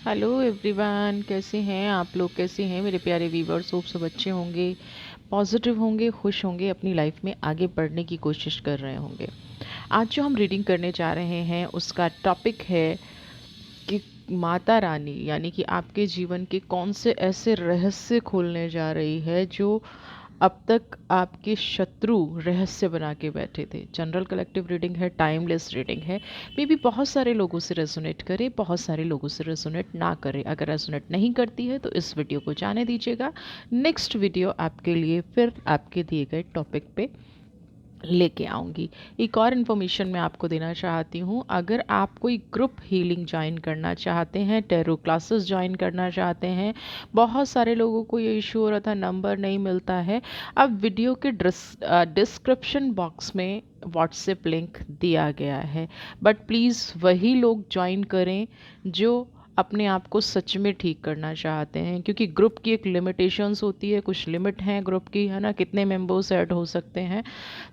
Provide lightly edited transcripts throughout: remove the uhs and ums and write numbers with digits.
Hello everyone, कैसे हैं आप लोग? कैसे हैं मेरे प्यारे व्यूवर्स? होप सब अच्छे होंगे, पॉजिटिव होंगे, खुश होंगे, अपनी लाइफ में आगे बढ़ने की कोशिश कर रहे होंगे। आज जो हम रीडिंग करने जा रहे हैं उसका टॉपिक है कि माता रानी यानी कि आपके जीवन के कौन से ऐसे रहस्य खोलने जा रही है जो अब तक आपके शत्रु रहस्य बना के बैठे थे। जनरल कलेक्टिव रीडिंग है, टाइमलेस रीडिंग है। मे बी बहुत सारे लोगों से रेजोनेट करे, बहुत सारे लोगों से रेजोनेट ना करे। अगर रेजोनेट नहीं करती है तो इस वीडियो को जाने दीजिएगा। नेक्स्ट वीडियो आपके लिए फिर आपके दिए गए टॉपिक पे लेके आऊँगी। एक और इन्फॉर्मेशन मैं आपको देना चाहती हूँ। अगर आप कोई ग्रुप हीलिंग ज्वाइन करना चाहते हैं, टैरो क्लासेस ज्वाइन करना चाहते हैं, बहुत सारे लोगों को ये इशू हो रहा था, नंबर नहीं मिलता है। अब वीडियो के डिस्क्रिप्शन बॉक्स में व्हाट्सएप लिंक दिया गया है, बट प्लीज़ वही लोग ज्वाइन करें जो अपने आप को सच में ठीक करना चाहते हैं, क्योंकि ग्रुप की एक लिमिटेशंस होती है, कुछ लिमिट हैं ग्रुप की, है ना, कितने मेंबर्स ऐड हो सकते हैं।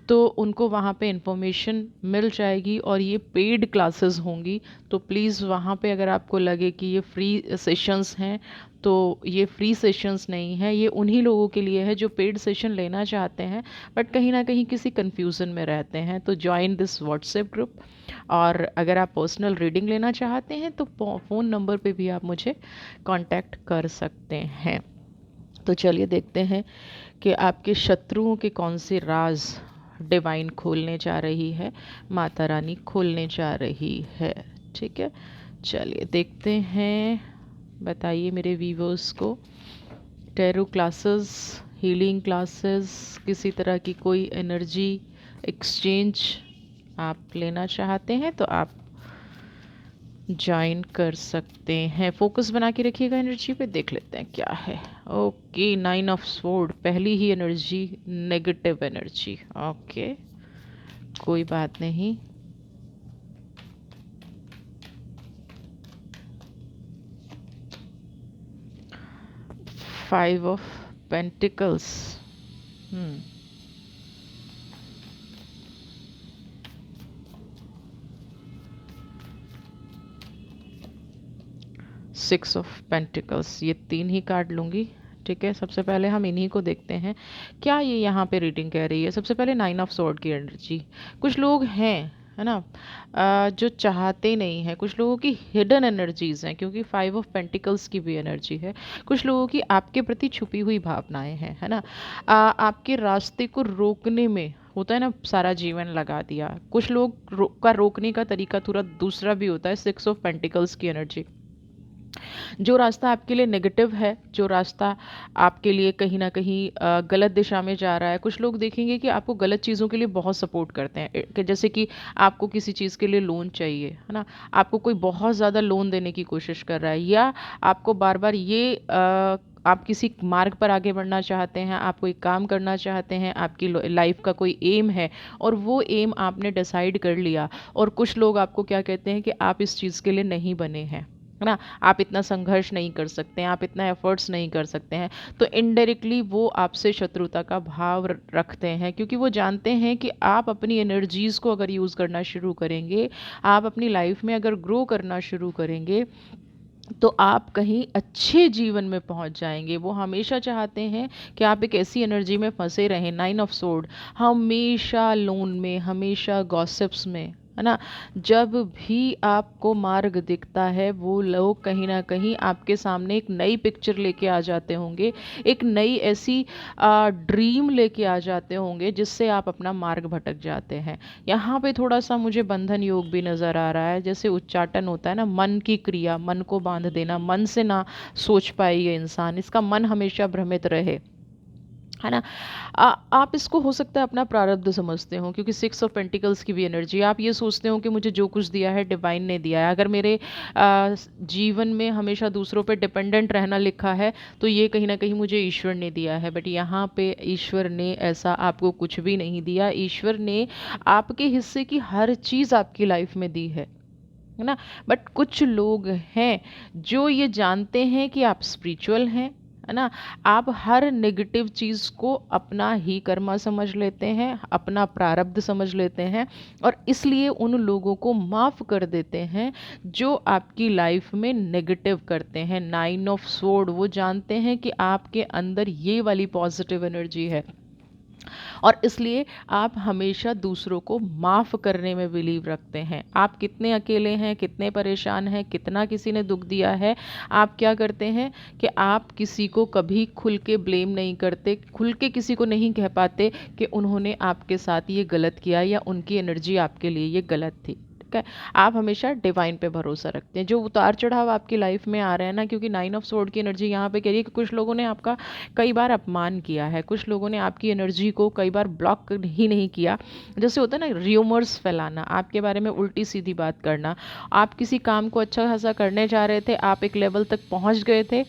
तो उनको वहाँ पे इंफॉर्मेशन मिल जाएगी और ये पेड क्लासेस होंगी। तो प्लीज़ वहाँ पे अगर आपको लगे कि ये फ्री सेशंस हैं, तो ये फ्री सेशंस नहीं है, ये उन्हीं लोगों के लिए है जो पेड सेशन लेना चाहते हैं बट कहीं ना कहीं किसी कंफ्यूजन में रहते हैं। तो ज्वाइन दिस व्हाट्सएप ग्रुप। और अगर आप पर्सनल रीडिंग लेना चाहते हैं तो फ़ोन नंबर पे भी आप मुझे कांटेक्ट कर सकते हैं। तो चलिए देखते हैं कि आपके शत्रुओं के कौन से राज डिवाइन खोलने जा रही है, माता रानी खोलने जा रही है। ठीक है, चलिए देखते हैं। बताइए मेरे व्यूवर्स को, टैरो क्लासेस, हीलिंग क्लासेस, किसी तरह की कोई एनर्जी एक्सचेंज आप लेना चाहते हैं तो आप ज्वाइन कर सकते हैं। फोकस बना के रखिएगा एनर्जी पे। देख लेते हैं क्या है। ओके, 9 ऑफ स्वॉर्ड, पहली ही एनर्जी नेगेटिव एनर्जी। ओके, कोई बात नहीं। 5 ऑफ पेंटिकल्स। 6 ऑफ पेंटिकल्स, ये तीन ही कार्ड लूँगी। ठीक है, सबसे पहले हम इन्हीं को देखते हैं क्या ये यहाँ पे रीडिंग कह रही है। सबसे पहले 9 ऑफ स्वॉर्ड की एनर्जी। कुछ लोग हैं, है ना, जो चाहते नहीं हैं। कुछ लोगों की हिडन एनर्जीज हैं, क्योंकि 5 ऑफ पेंटिकल्स की भी एनर्जी है। कुछ लोगों की आपके प्रति छुपी हुई भावनाएं हैं, है ना। आपके रास्ते को रोकने में होता है ना, सारा जीवन लगा दिया। कुछ लोग का रोकने का तरीका थोड़ा दूसरा भी होता है। 6 ऑफ पेंटिकल्स की एनर्जी, जो रास्ता आपके लिए नेगेटिव है, जो रास्ता आपके लिए कहीं ना कहीं गलत दिशा में जा रहा है। कुछ लोग देखेंगे कि आपको गलत चीज़ों के लिए बहुत सपोर्ट करते हैं, कि जैसे कि आपको किसी चीज़ के लिए लोन चाहिए, है ना, आपको कोई बहुत ज़्यादा लोन देने की कोशिश कर रहा है, या आपको बार बार ये आप किसी मार्ग पर आगे बढ़ना चाहते हैं, आप कोई काम करना चाहते हैं, आपकी लाइफ का कोई एम है और वो एम आपने डिसाइड कर लिया, और कुछ लोग आपको क्या कहते हैं कि आप इस चीज़ के लिए नहीं बने हैं, है ना, आप इतना संघर्ष नहीं कर सकते हैं, आप इतना एफर्ट्स नहीं कर सकते हैं। तो इनडायरेक्टली वो आपसे शत्रुता का भाव रखते हैं, क्योंकि वो जानते हैं कि आप अपनी एनर्जीज़ को अगर यूज़ करना शुरू करेंगे, आप अपनी लाइफ में अगर ग्रो करना शुरू करेंगे, तो आप कहीं अच्छे जीवन में पहुंच जाएंगे। वो हमेशा चाहते हैं कि आप एक ऐसी एनर्जी में फंसे रहें। 9 ऑफ सोर्ड, हमेशा लोन में, हमेशा गॉसिप्स में, है ना। जब भी आपको मार्ग दिखता है, वो लोग कहीं ना कहीं आपके सामने एक नई पिक्चर लेके आ जाते होंगे, एक नई ऐसी ड्रीम लेके आ जाते होंगे जिससे आप अपना मार्ग भटक जाते हैं। यहाँ पे थोड़ा सा मुझे बंधन योग भी नज़र आ रहा है, जैसे उच्चाटन होता है ना, मन की क्रिया, मन को बांध देना, मन से ना सोच पाए ये इंसान, इसका मन हमेशा भ्रमित रहे, है ना। आप इसको हो सकता है अपना प्रारब्ध समझते हो, क्योंकि 6 ऑफ पेंटिकल्स की भी एनर्जी, आप ये सोचते हो कि मुझे जो कुछ दिया है डिवाइन ने दिया है। अगर मेरे जीवन में हमेशा दूसरों पे डिपेंडेंट रहना लिखा है तो ये कहीं ना कहीं मुझे ईश्वर ने दिया है। बट यहाँ पे ईश्वर ने ऐसा आपको कुछ भी नहीं दिया। ईश्वर ने आपके हिस्से की हर चीज़ आपकी लाइफ में दी है ना। बट कुछ लोग हैं जो ये जानते हैं कि आप स्पिरिचुअल हैं, है ना। आप हर नेगेटिव चीज़ को अपना ही कर्मा समझ लेते हैं, अपना प्रारब्ध समझ लेते हैं, और इसलिए उन लोगों को माफ़ कर देते हैं जो आपकी लाइफ में नेगेटिव करते हैं। 9 ऑफ स्वॉर्ड, वो जानते हैं कि आपके अंदर ये वाली पॉजिटिव एनर्जी है, और इसलिए आप हमेशा दूसरों को माफ़ करने में बिलीव रखते हैं। आप कितने अकेले हैं, कितने परेशान हैं, कितना किसी ने दुख दिया है, आप क्या करते हैं कि आप किसी को कभी खुल के ब्लेम नहीं करते, खुल के किसी को नहीं कह पाते कि उन्होंने आपके साथ ये गलत किया या उनकी एनर्जी आपके लिए ये गलत थी। ठीक है, आप हमेशा डिवाइन पे भरोसा रखते हैं। जो उतार चढ़ाव आपकी लाइफ में आ रहे हैं ना, क्योंकि 9 ऑफ स्वॉर्ड की एनर्जी यहाँ पे कह रही है कि कुछ लोगों ने आपका कई बार अपमान किया है, कुछ लोगों ने आपकी एनर्जी को कई बार ब्लॉक ही नहीं किया। जैसे होता है ना, र्यूमर्स फैलाना, आपके बारे में उल्टी सीधी बात करना। आप किसी काम को अच्छा खासा करने जा रहे थे, आप एक लेवल तक पहुंच गए थे,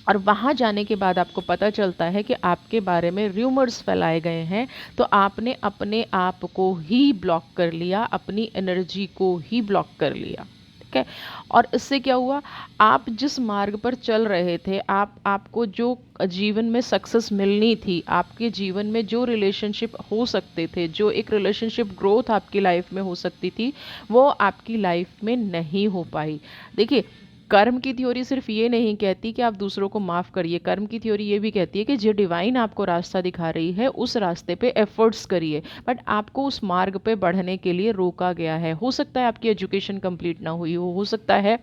और वहाँ जाने के बाद आपको पता चलता है कि आपके बारे में र्यूमर्स फैलाए गए हैं, तो आपने अपने आप को ही ब्लॉक कर लिया, अपनी एनर्जी को ही ब्लॉक कर लिया। ठीक है, और इससे क्या हुआ, आप जिस मार्ग पर चल रहे थे, आपको जो जीवन में सक्सेस मिलनी थी, आपके जीवन में जो रिलेशनशिप हो सकते थे, जो एक रिलेशनशिप ग्रोथ आपकी लाइफ में हो सकती थी, वो आपकी लाइफ में नहीं हो पाई। देखिए, कर्म की थ्योरी सिर्फ ये नहीं कहती कि आप दूसरों को माफ़ करिए, कर्म की थ्योरी ये भी कहती है कि जो डिवाइन आपको रास्ता दिखा रही है, उस रास्ते पे एफर्ट्स करिए, बट आपको उस मार्ग पे बढ़ने के लिए रोका गया है। हो सकता है आपकी एजुकेशन कंप्लीट ना हुई हो सकता है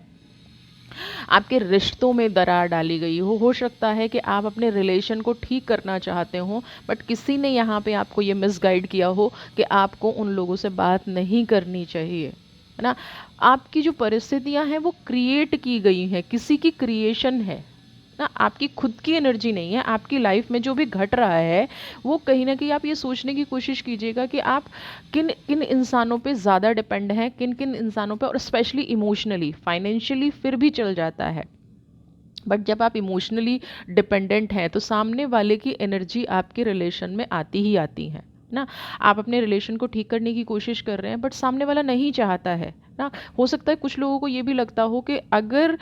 आपके रिश्तों में दरार डाली गई हो सकता है कि आप अपने रिलेशन को ठीक करना चाहते हो, बट किसी ने यहाँ पे आपको ये मिसगाइड किया हो कि आपको उन लोगों से बात नहीं करनी चाहिए, है ना। आपकी जो परिस्थितियां हैं वो क्रिएट की गई हैं, किसी की क्रिएशन है ना, आपकी खुद की एनर्जी नहीं है। आपकी लाइफ में जो भी घट रहा है, वो कहीं ना कहीं आप ये सोचने की कोशिश कीजिएगा कि आप किन किन इंसानों पे ज़्यादा डिपेंड हैं, किन किन इंसानों पे, और स्पेशली इमोशनली। फाइनेंशियली फिर भी चल जाता है, बट जब आप इमोशनली डिपेंडेंट हैं तो सामने वाले की एनर्जी आपके रिलेशन में आती ही आती है ना। आप अपने रिलेशन को ठीक करने की कोशिश कर रहे हैं, बट सामने वाला नहीं चाहता है ना। हो सकता है कुछ लोगों को ये भी लगता हो कि अगर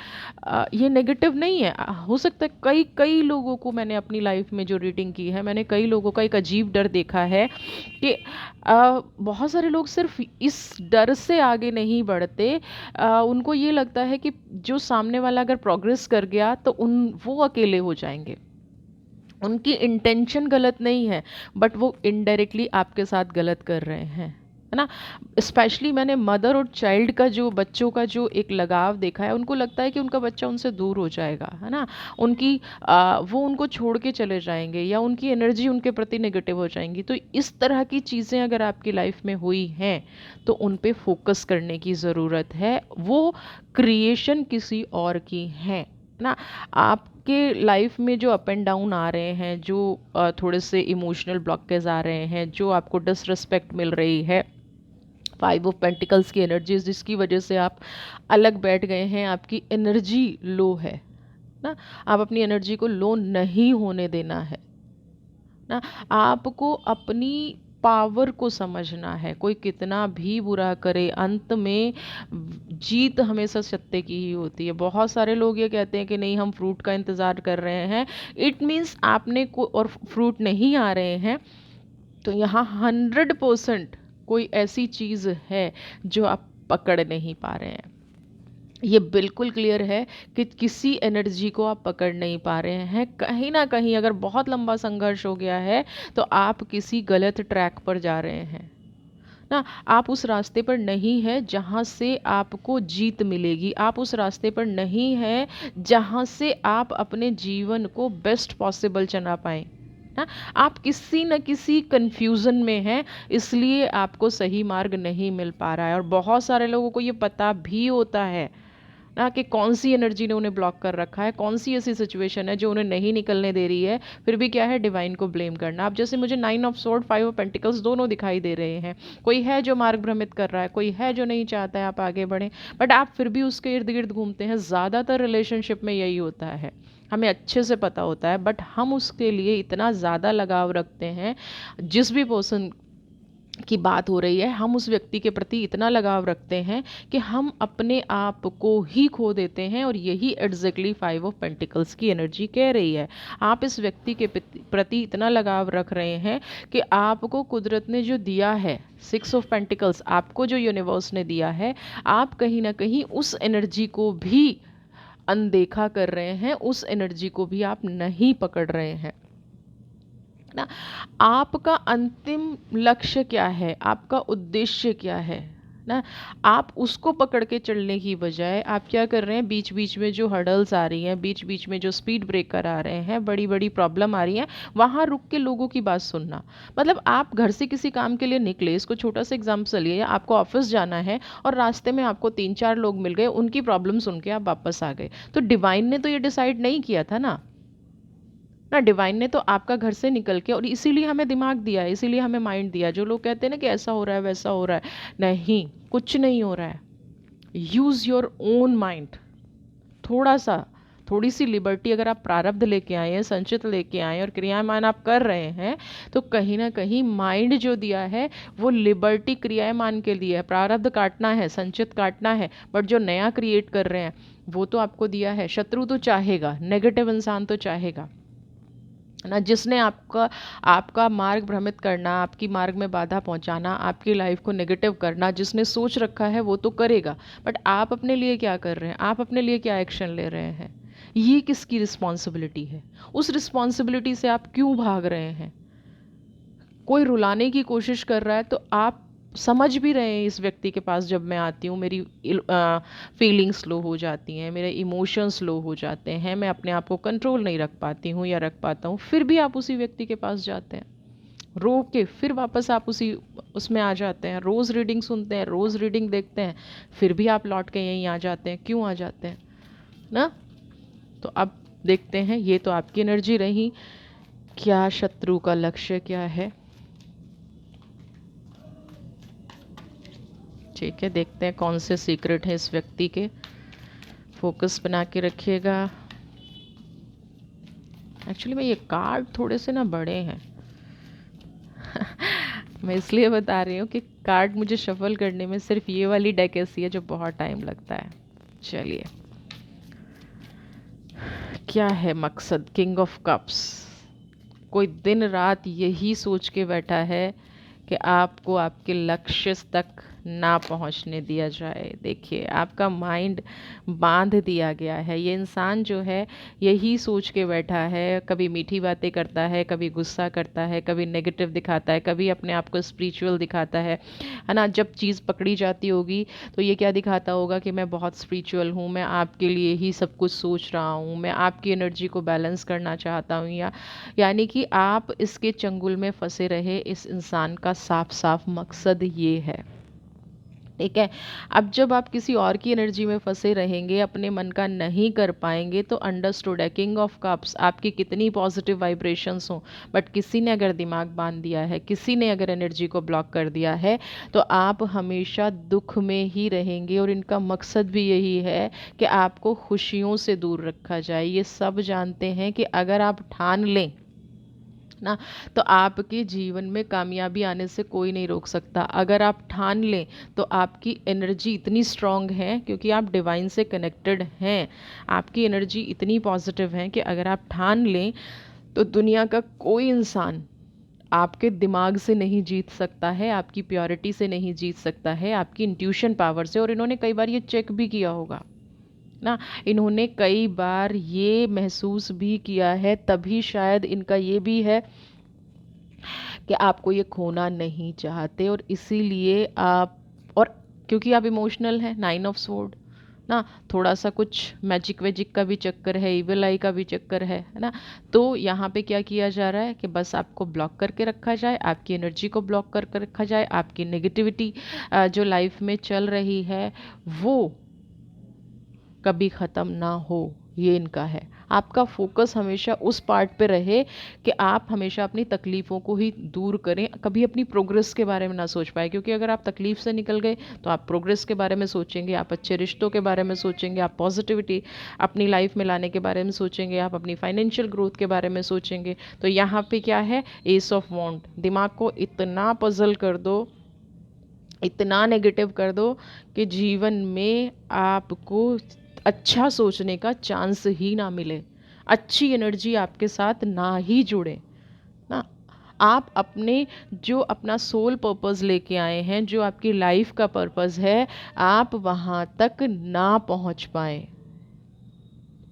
ये नेगेटिव नहीं है, हो सकता है कई कई लोगों को, मैंने अपनी लाइफ में जो रीडिंग की है, मैंने कई लोगों का एक अजीब डर देखा है कि बहुत सारे लोग सिर्फ इस डर से आगे नहीं बढ़ते, उनको ये लगता है कि जो सामने वाला अगर प्रोग्रेस कर गया तो वो अकेले हो जाएंगे। उनकी इंटेंशन गलत नहीं है, बट वो इनडायरेक्टली आपके साथ गलत कर रहे हैं, है ना। स्पेशली मैंने मदर और चाइल्ड का, जो बच्चों का जो एक लगाव देखा है, उनको लगता है कि उनका बच्चा उनसे दूर हो जाएगा, है ना। वो उनको छोड़ के चले जाएंगे, या उनकी एनर्जी उनके प्रति नेगेटिव हो जाएंगी। तो इस तरह की चीज़ें अगर आपकी लाइफ में हुई हैं तो उन पे फोकस करने की ज़रूरत है। वो क्रिएशन किसी और की है ना। आपके लाइफ में जो अप एंड डाउन आ रहे हैं, जो थोड़े से इमोशनल ब्लॉकेज आ रहे हैं, जो आपको डिसरिस्पेक्ट मिल रही है, 5 ऑफ पेंटिकल्स की एनर्जीज जिसकी वजह से आप अलग बैठ गए हैं, आपकी एनर्जी लो है ना। आप अपनी एनर्जी को लो नहीं होने देना है ना। आपको अपनी पावर को समझना है। कोई कितना भी बुरा करे, अंत में जीत हमेशा सत्य की ही होती है। बहुत सारे लोग ये कहते हैं कि नहीं, हम फ्रूट का इंतज़ार कर रहे हैं, इट मीन्स आपने को और फ्रूट नहीं आ रहे हैं, तो यहाँ 100% कोई ऐसी चीज़ है जो आप पकड़ नहीं पा रहे हैं। ये बिल्कुल क्लियर है कि किसी एनर्जी को आप पकड़ नहीं पा रहे हैं। कहीं ना कहीं अगर बहुत लंबा संघर्ष हो गया है तो आप किसी गलत ट्रैक पर जा रहे हैं ना। आप उस रास्ते पर नहीं है जहाँ से आपको जीत मिलेगी, आप उस रास्ते पर नहीं है जहाँ से आप अपने जीवन को बेस्ट पॉसिबल चला पाएँ ना। आप किसी न किसी कंफ्यूजन में हैं, इसलिए आपको सही मार्ग नहीं मिल पा रहा है। और बहुत सारे लोगों को ये पता भी होता है ना कि कौन सी एनर्जी ने उन्हें ब्लॉक कर रखा है, कौन सी ऐसी सिचुएशन है जो उन्हें नहीं निकलने दे रही है, फिर भी क्या है, डिवाइन को ब्लेम करना। अब जैसे मुझे 9 ऑफ स्वॉर्ड, 5 ऑफ पेंटिकल्स दोनों दिखाई दे रहे हैं। कोई है जो मार्ग भ्रमित कर रहा है, कोई है जो नहीं चाहता है आप आगे बढ़ें, बट आप फिर भी उसके इर्द गिर्द घूमते हैं। ज़्यादातर रिलेशनशिप में यही होता है, हमें अच्छे से पता होता है, बट हम उसके लिए इतना ज़्यादा लगाव रखते हैं, जिस भी पर्सन की बात हो रही है, हम उस व्यक्ति के प्रति इतना लगाव रखते हैं कि हम अपने आप को ही खो देते हैं। और यही एग्जैक्टली 5 ऑफ पेंटिकल्स की एनर्जी कह रही है। आप इस व्यक्ति के प्रति इतना लगाव रख रहे हैं कि आपको कुदरत ने जो दिया है, 6 ऑफ पेंटिकल्स आपको जो यूनिवर्स ने दिया है, आप कहीं ना कहीं उस एनर्जी को भी अनदेखा कर रहे हैं, उस एनर्जी को भी आप नहीं पकड़ रहे हैं ना। आपका अंतिम लक्ष्य क्या है, आपका उद्देश्य क्या है ना, आप उसको पकड़ के चलने की बजाय आप क्या कर रहे हैं, बीच बीच में जो हर्डल्स आ रही हैं, बीच बीच में जो स्पीड ब्रेकर आ रहे हैं, बड़ी बड़ी प्रॉब्लम आ रही हैं, वहाँ रुक के लोगों की बात सुनना। मतलब आप घर से किसी काम के लिए निकले, इसको छोटा सा एग्जाम्पल लिए, आपको ऑफिस जाना है और रास्ते में आपको 3-4 लोग मिल गए, उनकी प्रॉब्लम सुन के आप वापस आ गए, तो डिवाइन ने तो ये डिसाइड नहीं किया था ना। डिवाइन ने तो आपका घर से निकल के, और इसीलिए हमें दिमाग दिया है, इसीलिए हमें माइंड दिया। जो लोग कहते हैं ना कि ऐसा हो रहा है वैसा हो रहा है, नहीं, कुछ नहीं हो रहा है। Use your own mind. थोड़ा सा, थोड़ी सी लिबर्टी अगर आप प्रारब्ध लेके आए हैं, संचित लेके आए हैं और क्रियामान आप कर रहे हैं, तो कहीं ना कहीं माइंड जो दिया है वो लिबर्टी क्रियामान के लिए है। प्रारब्ध काटना है, संचित काटना है, बट जो नया क्रिएट कर रहे हैं वो तो आपको दिया है। शत्रु तो चाहेगा, नेगेटिव इंसान तो चाहेगा ना, जिसने आपका आपका मार्ग भ्रमित करना, आपकी मार्ग में बाधा पहुंचाना, आपकी लाइफ को नेगेटिव करना, जिसने सोच रखा है वो तो करेगा। बट आप अपने लिए क्या कर रहे हैं, आप अपने लिए क्या एक्शन ले रहे हैं, ये किसकी रिस्पॉन्सिबिलिटी है? उस रिस्पॉन्सिबिलिटी से आप क्यों भाग रहे हैं? कोई रुलाने की कोशिश कर रहा है तो आप समझ भी रहे हैं, इस व्यक्ति के पास जब मैं आती हूँ मेरी फीलिंग्स स्लो हो जाती हैं, मेरे इमोशंस स्लो हो जाते हैं, मैं अपने आप को कंट्रोल नहीं रख पाती हूँ या रख पाता हूँ, फिर भी आप उसी व्यक्ति के पास जाते हैं, रो के फिर वापस आप उसी उसमें आ जाते हैं, रोज़ रीडिंग सुनते हैं, रोज़ रीडिंग देखते हैं, फिर भी आप लौट के यहीं आ जाते हैं। क्यों आ जाते हैं ना? तो अब देखते हैं, ये तो आपकी एनर्जी रही। क्या शत्रु का लक्ष्य क्या है? ठीक है, देखते हैं कौन से सीक्रेट है इस व्यक्ति के। फोकस बना के रखिएगा। एक्चुअली मैं ये कार्ड थोड़े से ना बड़े हैं मैं इसलिए बता रही हूँ कि कार्ड मुझे शफल करने में सिर्फ ये वाली डेक ऐसी है जो बहुत टाइम लगता है। चलिए, क्या है मकसद? King of cups. कोई दिन रात यही सोच के बैठा है कि आपको आपके लक्ष्य तक ना पहुंचने दिया जाए। देखिए, आपका माइंड बांध दिया गया है। ये इंसान जो है यही सोच के बैठा है, कभी मीठी बातें करता है, कभी गुस्सा करता है, कभी नेगेटिव दिखाता है, कभी अपने आप को स्पिरिचुअल दिखाता है ना। जब चीज़ पकड़ी जाती होगी तो ये क्या दिखाता होगा कि मैं बहुत स्पिरिचुअल हूँ, मैं आपके लिए ही सब कुछ सोच रहा हूँ, मैं आपकी एनर्जी को बैलेंस करना चाहता हूँ। यानी कि आप इसके चंगुल में फंसे रहे, इस इंसान का साफ साफ मकसद ये है। ठीक है, अब जब आप किसी और की एनर्जी में फंसे रहेंगे, अपने मन का नहीं कर पाएंगे, तो अंडरस्टूड है, किंग ऑफ कप्स आपकी कितनी पॉजिटिव वाइब्रेशंस हों, बट किसी ने अगर दिमाग बांध दिया है, किसी ने अगर एनर्जी को ब्लॉक कर दिया है, तो आप हमेशा दुख में ही रहेंगे। और इनका मकसद भी यही है कि आपको खुशियों से दूर रखा जाए। ये सब जानते हैं कि अगर आप ठान लें ना, तो आपके जीवन में कामयाबी आने से कोई नहीं रोक सकता। अगर आप ठान लें तो आपकी एनर्जी इतनी स्ट्रांग है, क्योंकि आप डिवाइन से कनेक्टेड हैं, आपकी एनर्जी इतनी पॉजिटिव है कि अगर आप ठान लें तो दुनिया का कोई इंसान आपके दिमाग से नहीं जीत सकता है, आपकी प्योरिटी से नहीं जीत सकता है, आपकी इंट्यूशन पावर से। और इन्होंने कई बार ये चेक भी किया होगा ना, इन्होंने कई बार ये महसूस भी किया है, तभी शायद इनका ये भी है कि आपको ये खोना नहीं चाहते। और इसीलिए आप, और क्योंकि आप इमोशनल हैं, 9 ऑफ स्वॉर्ड ना, थोड़ा सा कुछ मैजिक वैजिक का भी चक्कर है, इविल आई का भी चक्कर है ना। तो यहाँ पे क्या किया जा रहा है कि बस आपको ब्लॉक करके रखा जाए, आपकी एनर्जी को ब्लॉक करके रखा जाए, आपकी नेगेटिविटी जो लाइफ में चल रही है वो कभी ख़त्म ना हो, ये इनका है। आपका फोकस हमेशा उस पार्ट पे रहे कि आप हमेशा अपनी तकलीफ़ों को ही दूर करें, कभी अपनी प्रोग्रेस के बारे में ना सोच पाए। क्योंकि अगर आप तकलीफ़ से निकल गए तो आप प्रोग्रेस के बारे में सोचेंगे, आप अच्छे रिश्तों के बारे में सोचेंगे, आप पॉजिटिविटी अपनी लाइफ में लाने के बारे में सोचेंगे, आप अपनी फाइनेंशियल ग्रोथ के बारे में सोचेंगे। तो यहाँ पे क्या है, एस ऑफ वॉन्ड। दिमाग को इतना पजल कर दो इतना नेगेटिव कर दो कि जीवन में आपको अच्छा सोचने का चांस ही ना मिले, अच्छी एनर्जी आपके साथ ना ही जुड़े ना। आप अपने जो अपना सोल पर्पस लेके आए हैं, जो आपकी लाइफ का पर्पस है, आप वहाँ तक ना पहुँच पाए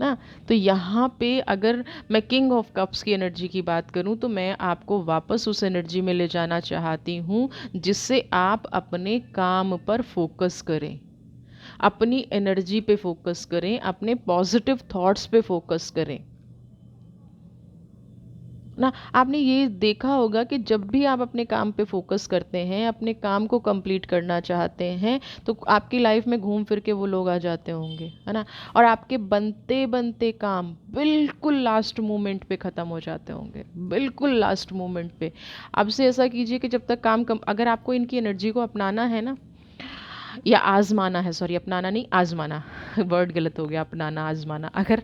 ना। तो यहाँ पे अगर मैं किंग ऑफ कप्स की एनर्जी की बात करूँ तो मैं आपको वापस उस एनर्जी में ले जाना चाहती हूँ जिससे आप अपने काम पर फोकस करें, अपनी एनर्जी पे फोकस करें, अपने पॉजिटिव थॉट्स पे फोकस करें ना। आपने ये देखा होगा कि जब भी आप अपने काम पे फोकस करते हैं, अपने काम को कंप्लीट करना चाहते हैं, तो आपकी लाइफ में घूम फिर के वो लोग आ जाते होंगे, है ना। और आपके बनते बनते काम बिल्कुल लास्ट मोमेंट पे ख़त्म हो जाते होंगे, बिल्कुल लास्ट मोमेंट पे। अब से ऐसा कीजिए कि जब तक अगर आपको इनकी एनर्जी को अपनाना है ना, या आज़माना है, सॉरी अपनाना नहीं आज़माना वर्ड गलत हो गया, अपनाना आज़माना। अगर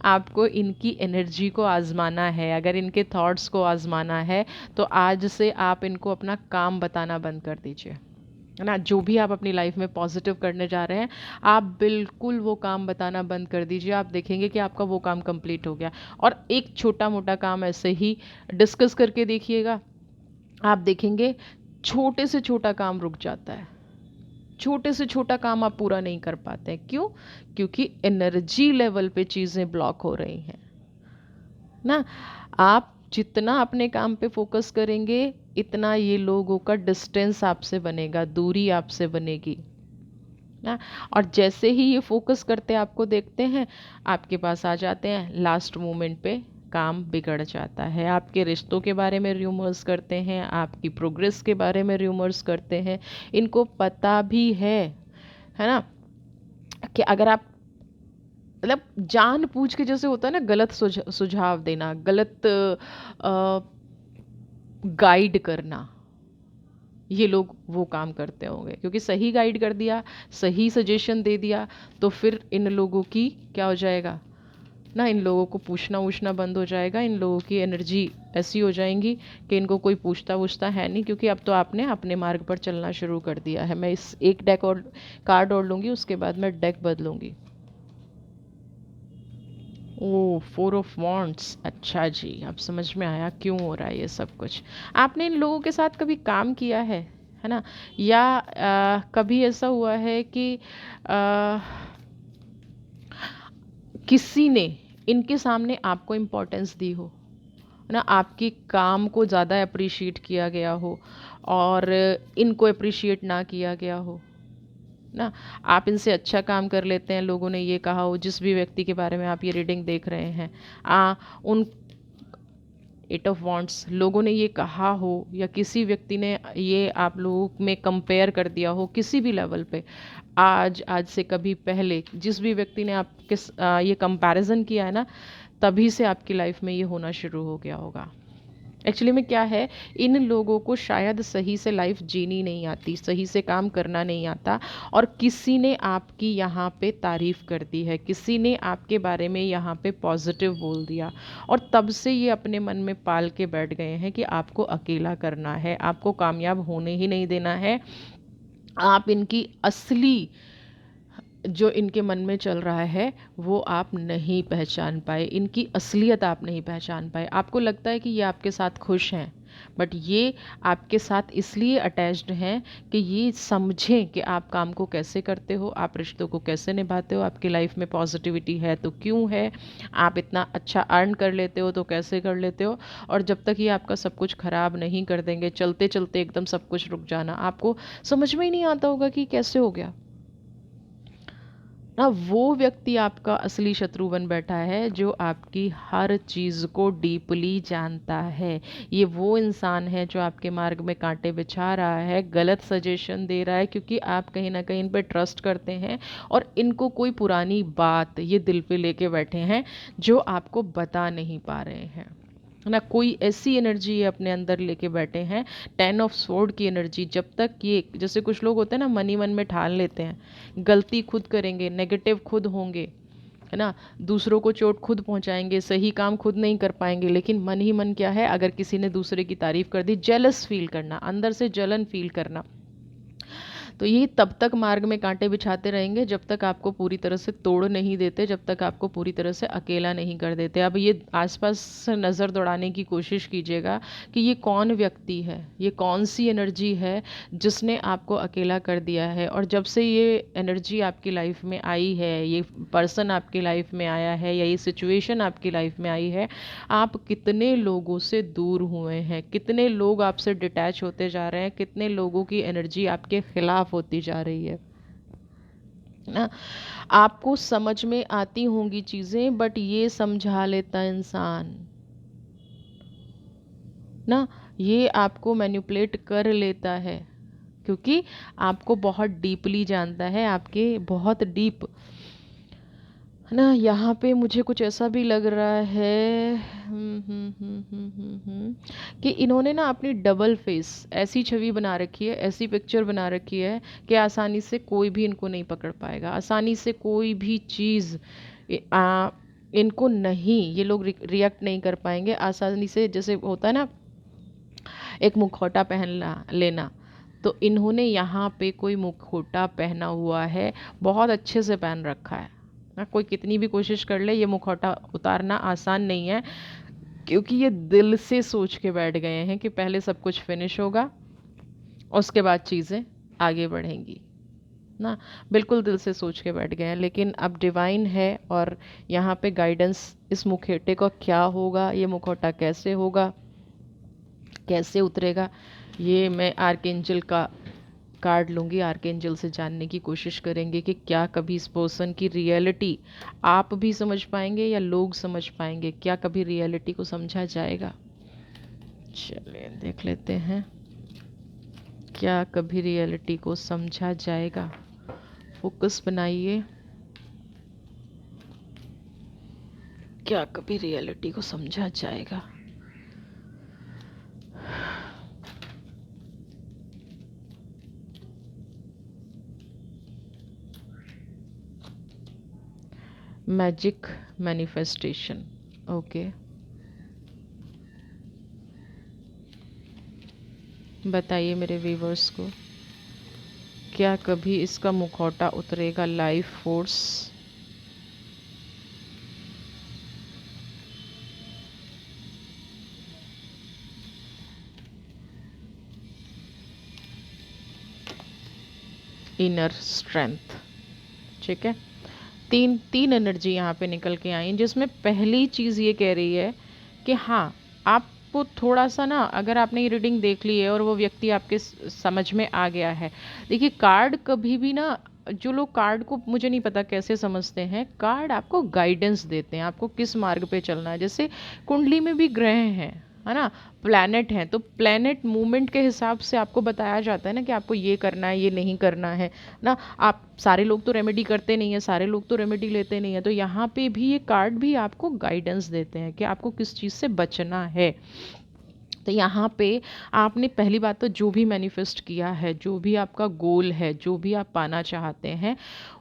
आपको इनकी एनर्जी को आज़माना है, अगर इनके थॉट्स को आज़माना है, तो आज से आप इनको अपना काम बताना बंद कर दीजिए, है ना। जो भी आप अपनी लाइफ में पॉजिटिव करने जा रहे हैं, आप बिल्कुल वो काम बताना बंद कर दीजिए। आप देखेंगे कि आपका वो काम कंप्लीट हो गया। और एक छोटा मोटा काम ऐसे ही डिस्कस करके देखिएगा, आप देखेंगे छोटे से छोटा काम रुक जाता है, छोटे से छोटा काम आप पूरा नहीं कर पाते हैं। क्यों? क्योंकि एनर्जी लेवल पे चीज़ें ब्लॉक हो रही हैं ना। आप जितना अपने काम पे फोकस करेंगे, इतना ये लोगों का डिस्टेंस आपसे बनेगा, दूरी आपसे बनेगी ना। और जैसे ही ये फोकस करते आपको देखते हैं, आपके पास आ जाते हैं, लास्ट मोमेंट पे काम बिगड़ जाता है। आपके रिश्तों के बारे में र्यूमर्स करते हैं, आपकी प्रोग्रेस के बारे में र्यूमर्स करते हैं। इनको पता भी है ना, कि अगर आप मतलब जान पूछ के, जैसे होता है ना गलत सुझाव देना, गलत गाइड करना, ये लोग वो काम करते होंगे। क्योंकि सही गाइड कर दिया, सही सजेशन दे दिया, तो फिर इन लोगों की क्या हो जाएगा ना, इन लोगों को पूछना वूछना बंद हो जाएगा। इन लोगों की एनर्जी ऐसी हो जाएंगी कि इनको कोई पूछता वूछता है नहीं, क्योंकि अब तो आपने अपने मार्ग पर चलना शुरू कर दिया है। मैं इस एक डेक और कार्ड और लूँगी, उसके बाद मैं डेक बदलूँगी। ओ, 4 ऑफ वॉन्ड्स, अच्छा जी, अब समझ में आया क्यों हो रहा है ये सब कुछ। आपने इन लोगों के साथ कभी काम किया है ना। या कभी ऐसा हुआ है कि आ, किसी ने इनके सामने आपको इम्पोर्टेंस दी हो, है ना, आपकी काम को ज़्यादा अप्रिशिएट किया गया हो और इनको अप्रिशिएट ना किया गया हो ना। आप इनसे अच्छा काम कर लेते हैं, लोगों ने ये कहा हो, जिस भी व्यक्ति के बारे में आप ये रीडिंग देख रहे हैं, उन 8 ऑफ वॉन्ड्स लोगों ने ये कहा हो, या किसी व्यक्ति ने ये आप लोगों में कंपेयर कर दिया हो किसी भी लेवल पे, आज से कभी पहले जिस भी व्यक्ति ने आपके ये कंपैरिजन किया है ना, तभी से आपकी लाइफ में ये होना शुरू हो गया होगा। एक्चुअली में क्या है, इन लोगों को शायद सही से लाइफ जीनी नहीं आती, सही से काम करना नहीं आता, और किसी ने आपकी यहाँ पे तारीफ़ कर दी है, किसी ने आपके बारे में यहाँ पे पॉजिटिव बोल दिया, और तब से ये अपने मन में पाल के बैठ गए हैं कि आपको अकेला करना है, आपको कामयाब होने ही नहीं देना है। आप इनकी असली जो इनके मन में चल रहा है वो आप नहीं पहचान पाए, इनकी असलियत आप नहीं पहचान पाए। आपको लगता है कि ये आपके साथ खुश हैं, बट ये आपके साथ इसलिए अटैच्ड हैं कि ये समझें कि आप काम को कैसे करते हो, आप रिश्तों को कैसे निभाते हो, आपकी लाइफ में पॉजिटिविटी है तो क्यों है, आप इतना अच्छा अर्न कर लेते हो तो कैसे कर लेते हो। और जब तक ये आपका सब कुछ ख़राब नहीं कर देंगे, चलते चलते एकदम सब कुछ रुक जाना, आपको समझ में ही नहीं आता होगा कि कैसे हो गया ना। वो व्यक्ति आपका असली शत्रु बन बैठा है, जो आपकी हर चीज़ को डीपली जानता है। ये वो इंसान है जो आपके मार्ग में कांटे बिछा रहा है, गलत सजेशन दे रहा है, क्योंकि आप कहीं ना कहीं इन पे ट्रस्ट करते हैं, और इनको कोई पुरानी बात ये दिल पे लेके बैठे हैं जो आपको बता नहीं पा रहे हैं, है ना। कोई ऐसी एनर्जी ये अपने अंदर लेके बैठे हैं, 10 ऑफ स्वॉर्ड की एनर्जी। जब तक ये, जैसे कुछ लोग होते हैं ना, मन में ठान लेते हैं, गलती खुद करेंगे, नेगेटिव खुद होंगे, है ना, दूसरों को चोट खुद पहुंचाएंगे, सही काम खुद नहीं कर पाएंगे, लेकिन मन ही मन क्या है, अगर किसी ने दूसरे की तारीफ कर दी, जेलस फील करना, अंदर से जलन फील करना, तो ये तब तक मार्ग में कांटे बिछाते रहेंगे जब तक आपको पूरी तरह से तोड़ नहीं देते, जब तक आपको पूरी तरह से अकेला नहीं कर देते। अब ये आसपास से नज़र दौड़ाने की कोशिश कीजिएगा कि ये कौन व्यक्ति है, ये कौन सी एनर्जी है जिसने आपको अकेला कर दिया है। और जब से ये एनर्जी आपकी लाइफ में आई है, ये पर्सन आपकी लाइफ में आया है या ये सिचुएशन आपकी लाइफ में आई है, आप कितने लोगों से दूर हुए हैं, कितने लोग आपसे डिटैच होते जा रहे हैं, कितने लोगों की एनर्जी आपके खिलाफ होती जा रही है ना। आपको समझ में आती होंगी चीज़ें, बट ये समझा लेता इंसान ना, ये आपको मैनिपुलेट कर लेता है, क्योंकि आपको बहुत डीपली जानता है, आपके बहुत डीप ना। यहाँ पे मुझे कुछ ऐसा भी लग रहा है कि इन्होंने ना अपनी डबल फेस ऐसी छवि बना रखी है, ऐसी पिक्चर बना रखी है कि आसानी से कोई भी इनको नहीं पकड़ पाएगा, आसानी से कोई भी चीज़ इनको नहीं, ये लोग रिएक्ट नहीं कर पाएंगे आसानी से। जैसे होता है ना एक मुखौटा लेना, तो इन्होंने यहाँ पे कोई मुखौटा पहना हुआ है, बहुत अच्छे से पहन रखा है ना। कोई कितनी भी कोशिश कर ले, ये मुखौटा उतारना आसान नहीं है, क्योंकि ये दिल से सोच के बैठ गए हैं कि पहले सब कुछ फिनिश होगा, उसके बाद चीज़ें आगे बढ़ेंगी ना। बिल्कुल दिल से सोच के बैठ गए हैं। लेकिन अब डिवाइन है और यहाँ पे गाइडेंस, इस मुखौटे का क्या होगा, ये मुखौटा कैसे होगा, कैसे उतरेगा, ये मैं आर्कएंजल का कार्ड लूँगी, आर्कएंजल से जानने की कोशिश करेंगे कि क्या कभी इस पर्सन की रियलिटी आप भी समझ पाएंगे या लोग समझ पाएंगे, क्या कभी रियलिटी को समझा जाएगा। चलिए देख लेते हैं, क्या कभी रियलिटी को समझा जाएगा। फोकस बनाइए, क्या कभी रियलिटी को समझा जाएगा। Magic manifestation, okay. बताइए मेरे व्यूवर्स को, क्या कभी इसका मुखौटा उतरेगा। लाइफ फोर्स, इनर स्ट्रेंथ, ठीक है। तीन एनर्जी यहाँ पे निकल के आई, जिसमें पहली चीज़ ये कह रही है कि हाँ, आपको थोड़ा सा ना, अगर आपने ये रीडिंग देख ली है और वो व्यक्ति आपके समझ में आ गया है। देखिए कार्ड कभी भी ना, जो लोग कार्ड को मुझे नहीं पता कैसे समझते हैं, कार्ड आपको गाइडेंस देते हैं, आपको किस मार्ग पे चलना है। जैसे कुंडली में भी ग्रह हैं, है ना, प्लैनेट हैं, तो प्लैनेट मूवमेंट के हिसाब से आपको बताया जाता है ना कि आपको ये करना है, ये नहीं करना है ना। आप सारे लोग तो रेमेडी करते नहीं है, सारे लोग तो रेमेडी लेते नहीं है, तो यहाँ पे भी ये कार्ड भी आपको गाइडेंस देते हैं कि आपको किस चीज़ से बचना है। तो यहाँ पे आपने पहली बात तो जो भी मैनिफेस्ट किया है, जो भी आपका गोल है, जो भी आप पाना चाहते हैं,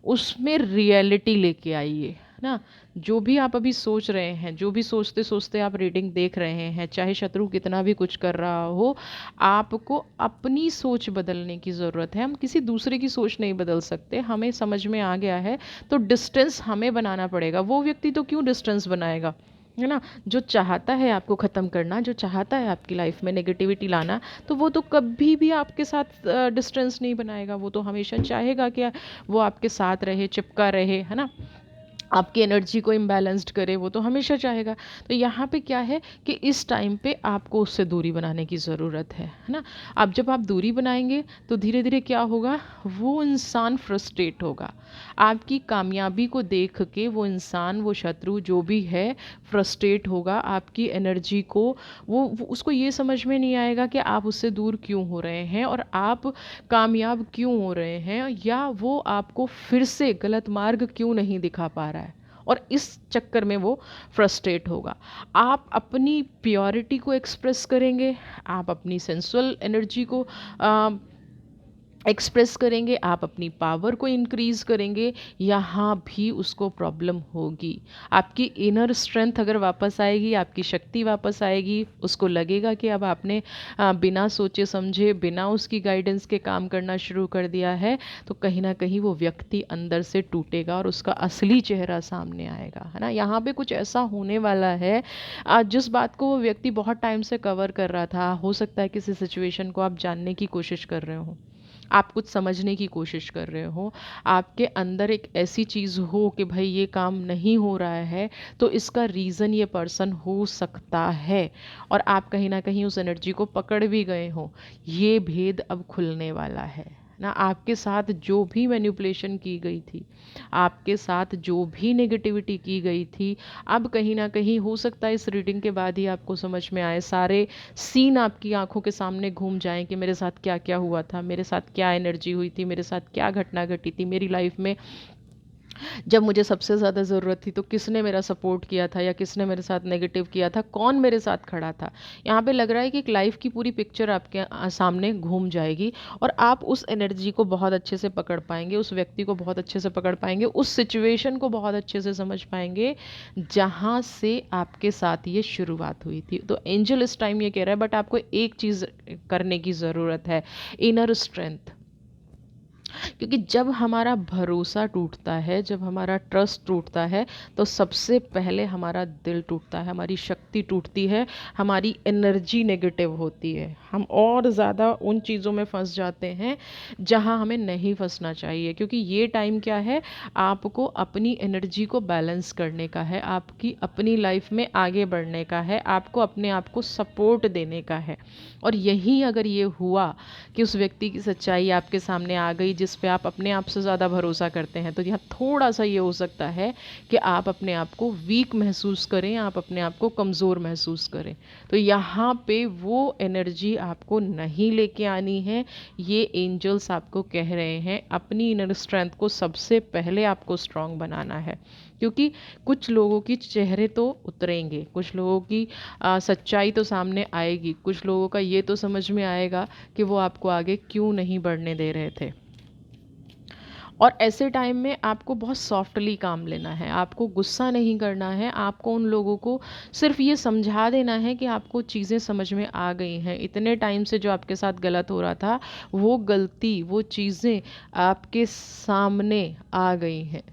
उसमें रियलिटी लेके आइए ना। जो भी आप अभी सोच रहे हैं, जो भी सोचते सोचते आप रीडिंग देख रहे हैं, चाहे शत्रु कितना भी कुछ कर रहा हो, आपको अपनी सोच बदलने की ज़रूरत है। हम किसी दूसरे की सोच नहीं बदल सकते, हमें समझ में आ गया है तो डिस्टेंस हमें बनाना पड़ेगा। वो व्यक्ति तो क्यों डिस्टेंस बनाएगा, है ना। जो चाहता है आपको ख़त्म करना, जो चाहता है आपकी लाइफ में नेगेटिविटी लाना, तो वो तो कभी भी आपके साथ डिस्टेंस नहीं बनाएगा। वो तो हमेशा चाहेगा कि वो आपके साथ रहे, चिपका रहे, है ना, आपकी एनर्जी को इम्बैलेंस्ड करे, वो तो हमेशा चाहेगा। तो यहाँ पे क्या है कि इस टाइम पे आपको उससे दूरी बनाने की ज़रूरत है ना। अब जब आप दूरी बनाएंगे तो धीरे धीरे क्या होगा, वो इंसान फ्रस्ट्रेट होगा। आपकी कामयाबी को देख के वो इंसान, वो शत्रु जो भी है, फ्रस्ट्रेट होगा। आपकी एनर्जी को वो उसको ये समझ में नहीं आएगा कि आप उससे दूर क्यों हो रहे हैं और आप कामयाब क्यों हो रहे हैं, या वो आपको फिर से गलत मार्ग क्यों नहीं दिखा पा रहा है, और इस चक्कर में वो फ्रस्ट्रेट होगा। आप अपनी प्योरिटी को एक्सप्रेस करेंगे, आप अपनी सेंसुअल एनर्जी को एक्सप्रेस करेंगे, आप अपनी पावर को इंक्रीज़ करेंगे, यहाँ भी उसको प्रॉब्लम होगी। आपकी इनर स्ट्रेंथ अगर वापस आएगी, आपकी शक्ति वापस आएगी, उसको लगेगा कि अब आपने बिना सोचे समझे, बिना उसकी गाइडेंस के काम करना शुरू कर दिया है, तो कहीं ना कहीं वो व्यक्ति अंदर से टूटेगा और उसका असली चेहरा सामने आएगा, है ना। यहाँ पे कुछ ऐसा होने वाला है, जिस बात को वो व्यक्ति बहुत टाइम से कवर कर रहा था, हो सकता है किसी सिचुएशन को आप जानने की कोशिश कर रहे हो, आप कुछ समझने की कोशिश कर रहे हो, आपके अंदर एक ऐसी चीज़ हो कि भाई ये काम नहीं हो रहा है, तो इसका रीज़न ये पर्सन हो सकता है, और आप कहीं ना कहीं उस एनर्जी को पकड़ भी गए हो। ये भेद अब खुलने वाला है ना। आपके साथ जो भी मैनिपुलेशन की गई थी, आपके साथ जो भी नेगेटिविटी की गई थी, अब कहीं ना कहीं हो सकता है इस रीडिंग के बाद ही आपको समझ में आए, सारे सीन आपकी आंखों के सामने घूम जाएं कि मेरे साथ क्या क्या हुआ था, मेरे साथ क्या एनर्जी हुई थी, मेरे साथ क्या घटना घटी थी मेरी लाइफ में, जब मुझे सबसे ज़्यादा ज़रूरत थी तो किसने मेरा सपोर्ट किया था या किसने मेरे साथ नेगेटिव किया था, कौन मेरे साथ खड़ा था। यहाँ पे लग रहा है कि एक लाइफ की पूरी पिक्चर आपके सामने घूम जाएगी, और आप उस एनर्जी को बहुत अच्छे से पकड़ पाएंगे, उस व्यक्ति को बहुत अच्छे से पकड़ पाएंगे, उस सिचुएशन को बहुत अच्छे से समझ पाएंगे जहाँ से आपके साथ ये शुरुआत हुई थी। तो एंजल इस टाइम ये कह रहा है, बट आपको एक चीज़ करने की ज़रूरत है, इनर स्ट्रेंथ। क्योंकि जब हमारा भरोसा टूटता है, जब हमारा ट्रस्ट टूटता है, तो सबसे पहले हमारा दिल टूटता है, हमारी शक्ति टूटती है, हमारी एनर्जी नेगेटिव होती है, हम और ज़्यादा उन चीज़ों में फंस जाते हैं जहां हमें नहीं फंसना चाहिए। क्योंकि ये टाइम क्या है, आपको अपनी एनर्जी को बैलेंस करने का है, आपकी अपनी लाइफ में आगे बढ़ने का है, आपको अपने आप को सपोर्ट देने का है। और यही अगर ये हुआ कि उस व्यक्ति की सच्चाई आपके सामने आ गई जिस पे आप अपने आप से ज़्यादा भरोसा करते हैं, तो यहाँ थोड़ा सा ये हो सकता है कि आप अपने आप को वीक महसूस करें, आप अपने आप को कमज़ोर महसूस करें। तो यहाँ पे वो एनर्जी आपको नहीं लेके आनी है। ये एंजल्स आपको कह रहे हैं अपनी इनर स्ट्रेंथ को सबसे पहले आपको स्ट्रांग बनाना है। क्योंकि कुछ लोगों की चेहरे तो उतरेंगे, कुछ लोगों की सच्चाई तो सामने आएगी, कुछ लोगों का ये तो समझ में आएगा कि वो आपको आगे क्यों नहीं बढ़ने दे रहे थे। और ऐसे टाइम में आपको बहुत सॉफ्टली काम लेना है, आपको गुस्सा नहीं करना है, आपको उन लोगों को सिर्फ ये समझा देना है कि आपको चीज़ें समझ में आ गई हैं, इतने टाइम से जो आपके साथ गलत हो रहा था वो गलती, वो चीज़ें आपके सामने आ गई हैं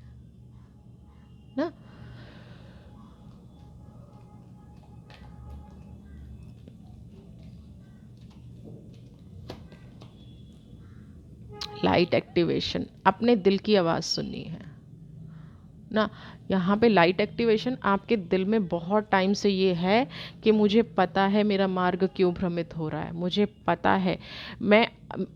ना। लाइट एक्टिवेशन, अपने दिल की आवाज़ सुननी है ना। यहाँ पे लाइट एक्टिवेशन आपके दिल में बहुत टाइम से ये है कि मुझे पता है मेरा मार्ग क्यों भ्रमित हो रहा है, मुझे पता है मैं,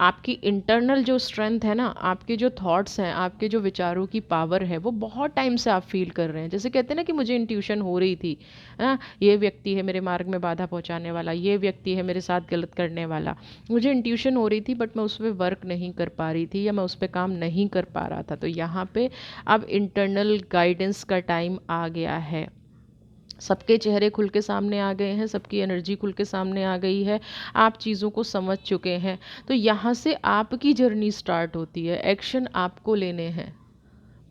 आपकी इंटरनल जो स्ट्रेंथ है ना, आपके जो थॉट्स हैं, आपके जो विचारों की पावर है, वो बहुत टाइम से आप फील कर रहे हैं। जैसे कहते हैं ना कि मुझे इंट्यूशन हो रही थी, है ना, ये व्यक्ति है मेरे मार्ग में बाधा पहुंचाने वाला, ये व्यक्ति है मेरे साथ गलत करने वाला, मुझे इंट्यूशन हो रही थी, बट मैं उस पर वर्क नहीं कर पा रही थी या मैं उस पर काम नहीं कर पा रहा था। तो यहाँ पे अब इंटरनल गाइडेंस का टाइम आ गया है, सबके चेहरे खुल के सामने आ गए हैं, सबकी एनर्जी खुल के सामने आ गई है, आप चीज़ों को समझ चुके हैं। तो यहाँ से आपकी जर्नी स्टार्ट होती है, एक्शन आपको लेने हैं,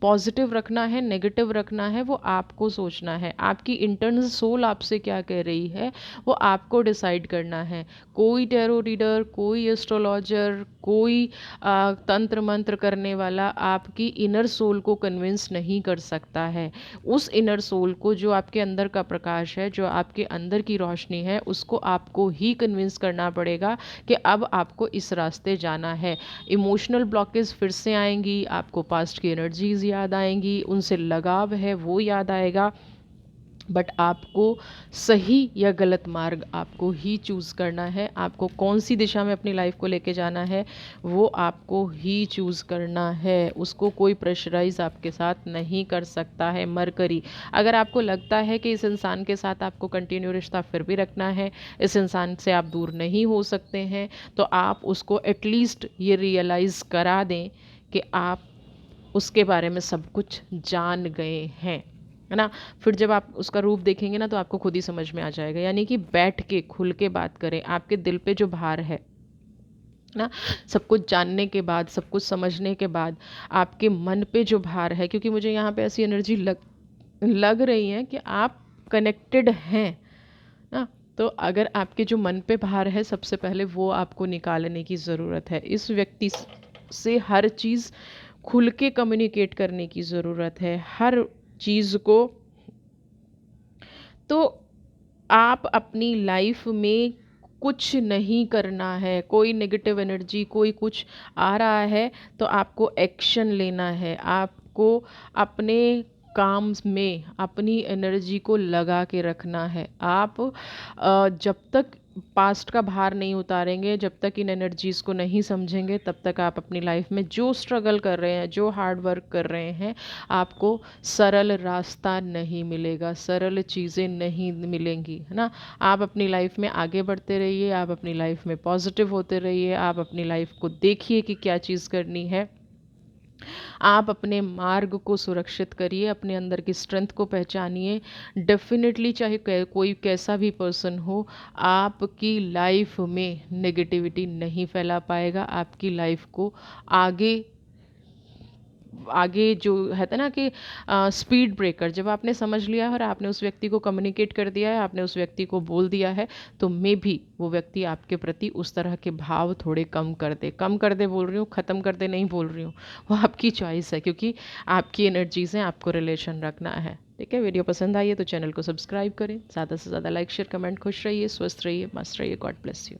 पॉजिटिव रखना है, नेगेटिव रखना है, वो आपको सोचना है। आपकी इंटरनल सोल आपसे क्या कह रही है वो आपको डिसाइड करना है। कोई टैरो रीडर, कोई एस्ट्रोलॉजर, कोई तंत्र मंत्र करने वाला आपकी इनर सोल को कन्विंस नहीं कर सकता है। उस इनर सोल को, जो आपके अंदर का प्रकाश है, जो आपके अंदर की रोशनी है, उसको आपको ही कन्विंस करना पड़ेगा कि अब आपको इस रास्ते जाना है। इमोशनल ब्लॉकेज फिर से आएंगी, आपको पास्ट की एनर्जीज याद आएंगी, उनसे लगाव है वो याद आएगा, बट आपको सही या गलत मार्ग आपको ही चूज़ करना है। आपको कौन सी दिशा में अपनी लाइफ को लेके जाना है वो आपको ही चूज़ करना है, उसको कोई प्रेशराइज आपके साथ नहीं कर सकता है। मरकरी, अगर आपको लगता है कि इस इंसान के साथ आपको कंटिन्यू रिश्ता फिर भी रखना है, इस इंसान से आप दूर नहीं हो सकते हैं, तो आप उसको एटलीस्ट ये रियलाइज़ करा दें कि आप उसके बारे में सब कुछ जान गए हैं, है ना। फिर जब आप उसका रूप देखेंगे ना तो आपको खुद ही समझ में आ जाएगा। यानी कि बैठ के खुल के बात करें, आपके दिल पे जो भार है ना। सब कुछ जानने के बाद, सब कुछ समझने के बाद आपके मन पे जो भार है, क्योंकि मुझे यहाँ पे ऐसी एनर्जी लग लग रही है कि आप कनेक्टेड हैं ना। तो अगर आपके जो मन पे भार है, सबसे पहले वो आपको निकालने की ज़रूरत है। इस व्यक्ति से हर चीज़ खुल के कम्युनिकेट करने की ज़रूरत है, हर चीज़ को। तो आप अपनी लाइफ में कुछ नहीं करना है, कोई नेगेटिव एनर्जी, कोई कुछ आ रहा है तो आपको एक्शन लेना है। आपको अपने काम में अपनी एनर्जी को लगा के रखना है। आप जब तक पास्ट का भार नहीं उतारेंगे, जब तक इन एनर्जीज़ को नहीं समझेंगे, तब तक आप अपनी लाइफ में जो स्ट्रगल कर रहे हैं, जो हार्ड वर्क कर रहे हैं, आपको सरल रास्ता नहीं मिलेगा, सरल चीज़ें नहीं मिलेंगी, है ना। आप अपनी लाइफ में आगे बढ़ते रहिए, आप अपनी लाइफ में पॉजिटिव होते रहिए, आप अपनी लाइफ को देखिए कि क्या चीज़ करनी है। आप अपने मार्ग को सुरक्षित करिए, अपने अंदर की स्ट्रेंथ को पहचानिए। डेफिनेटली चाहे कोई कैसा भी पर्सन हो, आपकी लाइफ में नेगेटिविटी नहीं फैला पाएगा। आपकी लाइफ को आगे आगे जो है ना कि स्पीड ब्रेकर, जब आपने समझ लिया है और आपने उस व्यक्ति को कम्युनिकेट कर दिया है, आपने उस व्यक्ति को बोल दिया है, तो मे भी वो व्यक्ति आपके प्रति उस तरह के भाव थोड़े कम कर दे। कम कर दे बोल रही हूँ, ख़त्म कर दे नहीं बोल रही हूँ, वो आपकी चॉइस है, क्योंकि आपकी एनर्जी से आपको रिलेशन रखना है। ठीक है, वीडियो पसंद आई है तो चैनल को सब्सक्राइब करें, ज़्यादा से ज़्यादा लाइक शेयर कमेंट। खुश रहिए, स्वस्थ रहिए, मस्त रहिए। God bless you.